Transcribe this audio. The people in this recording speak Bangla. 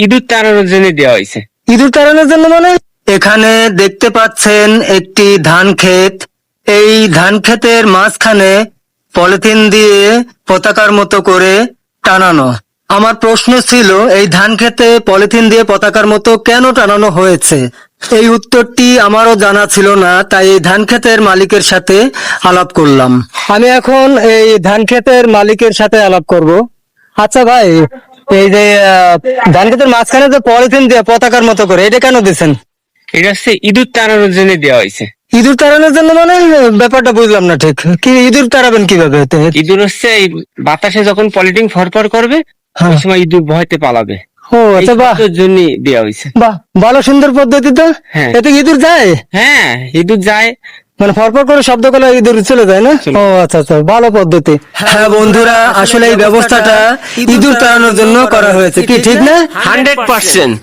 ইঁদুর তাড়ানোর জন্য দেওয়া হয়েছে। ইঁদুর তাড়ানোর জন্য মানে? এখানে দেখতে পাচ্ছেন একটি ধান ক্ষেত। এই ধান ক্ষেতের মাঝখানে পলিথিন দিয়ে পতাকার মতো করে টানানো। আমার প্রশ্ন ছিল, এই ধান ক্ষেতে পলিথিন দিয়ে পতাকার মতো কেন টানানো হয়েছে? এই উত্তরটি আমারও জানা ছিল না, তাই এই ধান ক্ষেতের মালিকের সাথে আলাপ করলাম। আমি এখন এই ধান ক্ষেতের মালিকের সাথে আলাপ করব। আচ্ছা ভাই, এই যে ধান ক্ষেতের মাঝখানে যে পলিথিন দিয়ে পতাকার মতো করে, এটা কেন দিচ্ছেন? এটা হচ্ছে ইঁদুর তাড়ানোর জন্য দেওয়া হয়েছে। ইঁদুর তাড়ানোর জন্য মানে? ব্যাপারটা বুঝলাম না ঠিক। কি ইঁদুর তাড়াবেন কিভাবে? ইঁদুর হচ্ছে এই বাতাসে যখন পলিথিন ফরফর করবে ওই সময় ইঁদুর ভয়তে পালাবে। ও আচ্ছা, বাহ, এর জন্য দেওয়া হয়েছে। বাহ, ভালো সুন্দর পদ্ধতি তো। হ্যাঁ। এতে ইঁদুর যায়? হ্যাঁ, ইঁদুর যায়, মানে ফরফর করে শব্দ করলে ইঁদুর চলে যায় না? ও আচ্ছা আচ্ছা, ভালো পদ্ধতি। হ্যাঁ বন্ধুরা, আসলে এই ব্যবস্থাটা ইঁদুর তাড়ানোর জন্য করা হয়েছে, কি ঠিক না? 100%।